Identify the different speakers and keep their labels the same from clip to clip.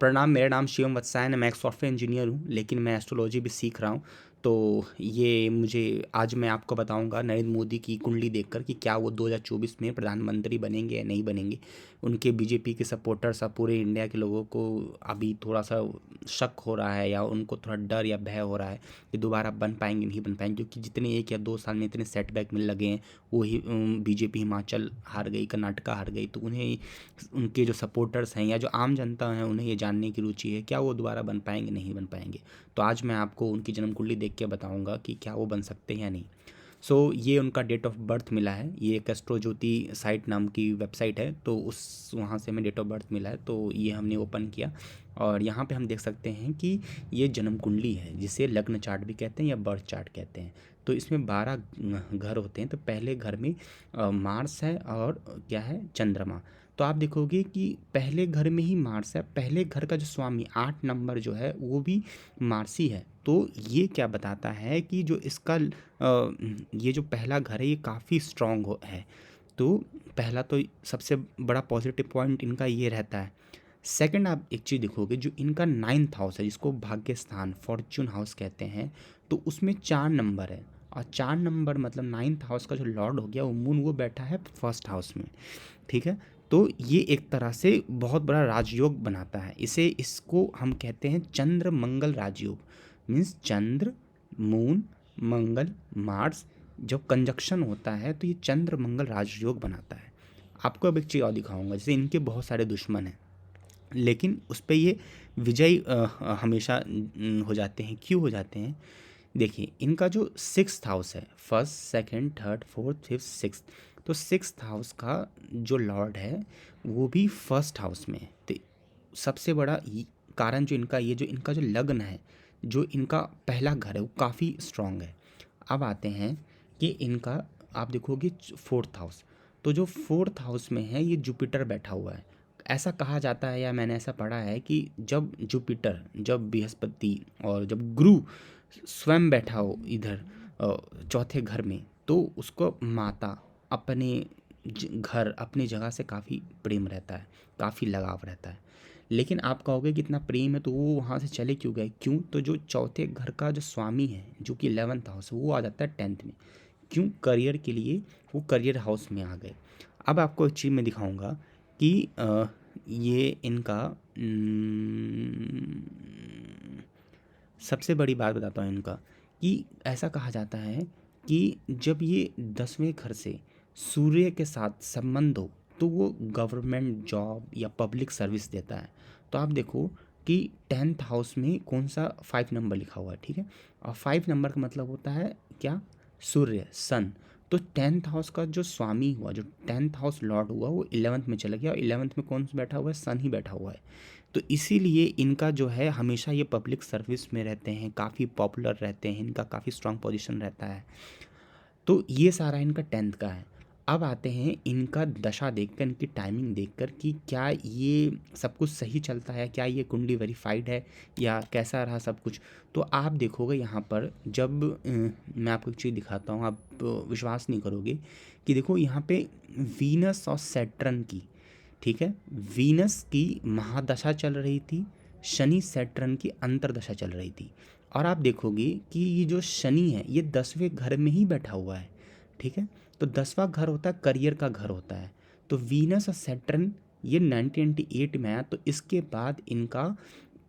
Speaker 1: प्रणाम, मेरा नाम शिवम वत्सायन है। मैं एक सॉफ्टवेयर इंजीनियर हूँ, लेकिन मैं एस्ट्रोलॉजी भी सीख रहा हूँ। तो ये मुझे आज मैं आपको बताऊँगा नरेंद्र मोदी की कुंडली देखकर कि क्या वो 2024 में प्रधानमंत्री बनेंगे या नहीं बनेंगे। उनके बीजेपी के सपोर्टर्स अब पूरे इंडिया के लोगों को अभी थोड़ा-सा शक हो रहा है या उनको थोड़ा डर या भय हो रहा है कि दोबारा बन पाएँगे, नहीं बन पाएँगे, क्योंकि जितने 1 या 2 साल में इतने सेटबैक मिलने लगे हैं। वही बीजेपी हिमाचल हार गई, कर्नाटका हार गई, तो उन्हें उनके जो सपोर्टर्स हैं या जो आम जनता है उन्हें ये जानने की रुचि है क्या वो दोबारा बन पाएंगे, नहीं बन पाएंगे। तो आज मैं आपको उनकी जन्म कुंडली देख के बताऊंगा कि क्या वो बन सकते हैं या नहीं। ये उनका डेट ऑफ बर्थ मिला है। ये एक एस्ट्रो ज्योति साइट नाम की वेबसाइट है, तो उस वहाँ से हमें डेट ऑफ बर्थ मिला है। तो ये हमने ओपन किया और यहाँ पे हम देख सकते हैं कि ये जन्म कुंडली है, जिसे लग्न चार्ट भी कहते हैं या बर्थ चार्ट कहते हैं। तो इसमें 12 घर होते हैं। तो पहले घर में मार्स है और क्या है, चंद्रमा। तो आप देखोगे कि पहले घर में ही मार्स है। पहले घर का जो स्वामी 8 नंबर जो है वो भी मार्सी है। तो ये क्या बताता है कि जो इसका ये जो पहला घर है ये काफ़ी स्ट्रॉन्ग है। तो पहला तो सबसे बड़ा पॉजिटिव पॉइंट इनका ये रहता है। सेकंड, आप एक चीज़ देखोगे, जो इनका 9th हाउस है जिसको भाग्य स्थान फॉर्च्यून हाउस कहते हैं, तो उसमें 4 नंबर है। और 4 नंबर मतलब 9th हाउस का जो लॉर्ड हो गया वो मून, वो बैठा है फर्स्ट हाउस में। ठीक है। तो ये एक तरह से बहुत बड़ा राजयोग बनाता है। इसको हम कहते हैं चंद्र मंगल राजयोग। मीन्स चंद्र, मून, मंगल, मार्स जब कंजक्शन होता है तो ये चंद्र मंगल राजयोग बनाता है। आपको अब एक चीज़ और दिखाऊंगा। जैसे इनके बहुत सारे दुश्मन हैं, लेकिन उस पे ये विजयी हमेशा हो जाते हैं। क्यों हो जाते हैं? देखिए, इनका जो 6th हाउस है, first, second, third, fourth, fifth, sixth, तो 6th हाउस का जो लॉर्ड है वो भी फर्स्ट हाउस में है। तो सबसे बड़ा कारण जो इनका ये जो इनका जो लग्न है, जो इनका पहला घर है, वो काफ़ी स्ट्रांग है। अब आते हैं कि इनका आप देखोगे 4th हाउस। तो जो 4th हाउस में है ये जुपिटर बैठा हुआ है। ऐसा कहा जाता है या मैंने ऐसा पढ़ा है कि जब जुपिटर, जब बृहस्पति और जब गुरु स्वयं बैठा हो इधर चौथे घर में, तो उसको माता अपने घर, अपनी जगह से काफ़ी प्रेम रहता है, काफ़ी लगाव रहता है। लेकिन आप कहोगे कि इतना प्रेम है तो वो वहाँ से चले क्यों गए? क्यों? तो जो चौथे घर का जो स्वामी है, जो कि 11th हाउस है, वो आ जाता है 10th में। क्यों? करियर के लिए वो करियर हाउस में आ गए। अब आपको एक चीज़ मैं दिखाऊंगा कि ये इनका सबसे बड़ी बात बताता हूँ इनका, कि ऐसा कहा जाता है कि जब ये 10वें घर से सूर्य के साथ संबंध हो तो वो गवर्नमेंट जॉब या पब्लिक सर्विस देता है। तो आप देखो कि 10th हाउस में कौन सा 5 नंबर लिखा हुआ है। ठीक है। और 5 नंबर का मतलब होता है क्या? सूर्य, सन। तो 10th हाउस का जो स्वामी हुआ, जो 10th हाउस लॉर्ड हुआ, वो 11th में चला गया। और 11th में कौन सा बैठा हुआ है? सन ही बैठा हुआ है। तो इसीलिए इनका जो है हमेशा ये पब्लिक सर्विस में रहते हैं, काफ़ी पॉपुलर रहते हैं, इनका काफ़ी स्ट्रांग पोजीशन रहता है। तो ये सारा इनका 10th का है। अब आते हैं इनका दशा देखकर, इनकी टाइमिंग देखकर कि क्या ये सब कुछ सही चलता है, क्या ये कुंडली वेरीफाइड है या कैसा रहा सब कुछ। तो आप देखोगे यहाँ पर जब मैं आपको एक चीज़ दिखाता हूँ, आप विश्वास नहीं करोगे कि देखो यहाँ पे वीनस और सैटर्न की, ठीक है, वीनस की महादशा चल रही थी, शनि सैटर्न की अंतर्दशा चल रही थी। और आप देखोगे कि ये जो शनि है ये 10वें घर में ही बैठा हुआ है। ठीक है। तो 10वां घर होता है करियर का घर होता है। तो वीनस और सैटर्न ये 1998 में आया। तो इसके बाद इनका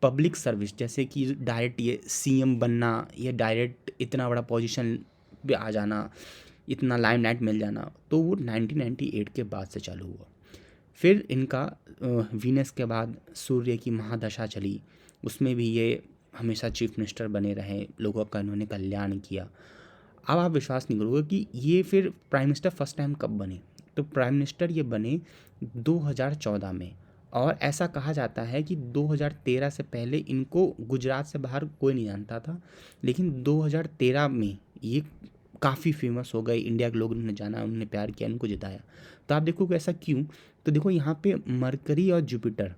Speaker 1: पब्लिक सर्विस, जैसे कि डायरेक्ट ये सीएम बनना, ये डायरेक्ट इतना बड़ा पोजीशन पे आ जाना, इतना लाइमलाइट मिल जाना, तो वो 1998 के बाद से चालू हुआ। फिर इनका वीनस के बाद सूर्य की महादशा चली, उसमें भी ये हमेशा चीफ मिनिस्टर बने रहे, लोगों का इन्होंने कल्याण किया। अब आप विश्वास नहीं करोगे कि ये फिर प्राइम मिनिस्टर फर्स्ट टाइम कब बने। तो प्राइम मिनिस्टर ये बने 2014 में। और ऐसा कहा जाता है कि 2013 से पहले इनको गुजरात से बाहर कोई नहीं जानता था, लेकिन 2013 में ये काफ़ी फेमस हो गए, इंडिया के लोग उन्हें जाना, उन्होंने प्यार किया, उनको जिताया। तो आप देखो कि ऐसा क्यों। तो देखो यहाँ पे मरकरी और जुपिटर,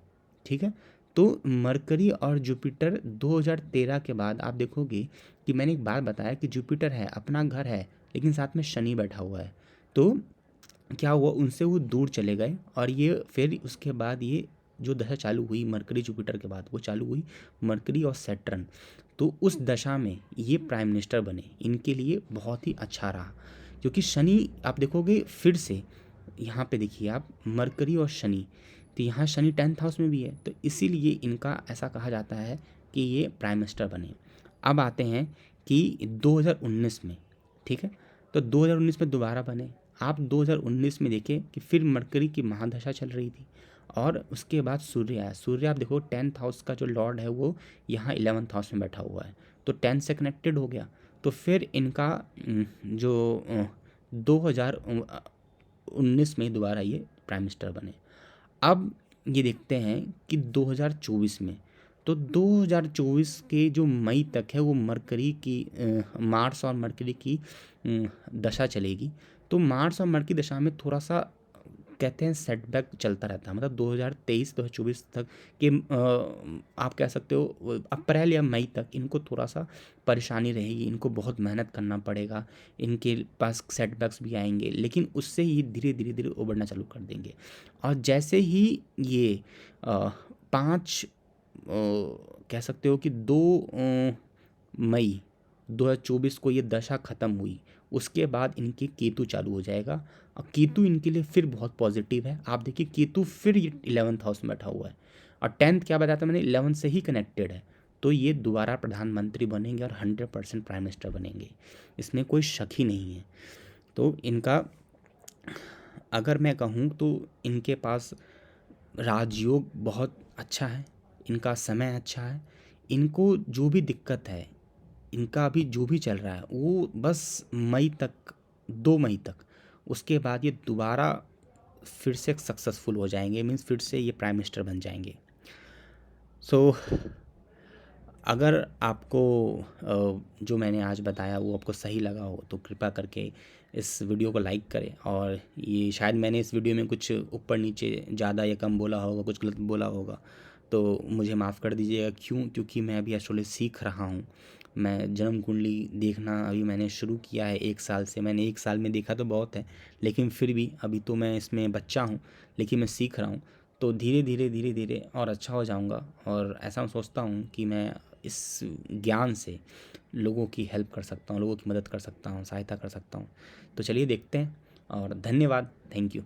Speaker 1: ठीक है। तो मरकरी और जुपिटर 2013 के बाद आप देखोगे कि मैंने एक बात बताया कि जुपिटर है, अपना घर है, लेकिन साथ में शनि बैठा हुआ है। तो क्या हुआ, उनसे वो दूर चले गए और ये फिर उसके बाद ये जो दशा चालू हुई मरकरी जुपिटर के बाद, वो चालू हुई मरकरी और सैटर्न। तो उस दशा में ये प्राइम मिनिस्टर बने, इनके लिए बहुत ही अच्छा रहा, क्योंकि शनि आप देखोगे फिर से यहाँ पे देखिए आप मरकरी और शनि, तो यहाँ शनि 10th हाउस में भी है, तो इसीलिए इनका ऐसा कहा जाता है कि ये प्राइम मिनिस्टर बने। अब आते हैं कि 2019 में, ठीक है, तो 2019 में दोबारा बने। आप 2019 में देखें कि फिर मरकरी की महादशा चल रही थी और उसके बाद सूर्य आया। सूर्य आप देखो 10th हाउस का जो लॉर्ड है वो यहाँ 11th हाउस में बैठा हुआ है, तो 10 से कनेक्टेड हो गया। तो फिर इनका जो 2019 में दोबारा ये प्राइम मिनिस्टर बने। अब ये देखते हैं कि 2024 में, तो 2024 के जो मई तक है वो मरकरी की मार्स और मरकरी की दशा चलेगी। तो मार्स और मरकरी दशा में थोड़ा सा कहते हैं सेटबैक चलता रहता है, मतलब 2023-2024 तक के आप कह सकते हो अप्रैल या मई तक इनको थोड़ा सा परेशानी रहेगी, इनको बहुत मेहनत करना पड़ेगा, इनके पास सेटबैक्स भी आएंगे, लेकिन उससे ही धीरे धीरे धीरे उभरना चालू कर देंगे। और जैसे ही ये 5 कह सकते हो कि 2 मई 2024 को ये दशा ख़त्म हुई, उसके बाद इनके केतु चालू हो जाएगा। और केतु इनके लिए फिर बहुत पॉजिटिव है। आप देखिए केतु फिर ये 11th हाउस में बैठा हुआ है और 10th क्या बताया था मैंने, 11th से ही कनेक्टेड है। तो ये दोबारा प्रधानमंत्री बनेंगे और 100% प्राइम मिनिस्टर बनेंगे, इसमें कोई शक ही नहीं है। तो इनका अगर मैं कहूँ तो इनके पास राजयोग बहुत अच्छा है, इनका समय अच्छा है, इनको जो भी दिक्कत है, इनका अभी जो भी चल रहा है वो बस मई तक, 2 मई तक, उसके बाद ये दोबारा फिर से सक्सेसफुल हो जाएंगे, मीन्स फिर से ये प्राइम मिनिस्टर बन जाएंगे। सो अगर आपको जो मैंने आज बताया वो आपको सही लगा हो तो कृपया करके इस वीडियो को लाइक करें। और ये शायद मैंने इस वीडियो में कुछ ऊपर नीचे ज़्यादा या कम बोला होगा, कुछ गलत बोला होगा तो मुझे माफ़ कर दीजिएगा। क्यों? क्योंकि मैं अभी एस्ट्रोलॉजी सीख रहा हूँ। मैं जन्म कुंडली देखना अभी मैंने शुरू किया है 1 साल से। मैंने 1 साल में देखा तो बहुत है, लेकिन फिर भी अभी तो मैं इसमें बच्चा हूँ, लेकिन मैं सीख रहा हूँ। तो धीरे धीरे धीरे धीरे और अच्छा हो जाऊँगा, और ऐसा मैं सोचता हूँ कि मैं इस ज्ञान से लोगों की हेल्प कर सकता हूँ, लोगों की मदद कर सकता हूँ, सहायता कर सकता हूँ। तो चलिए देखते हैं, और धन्यवाद, थैंक यू।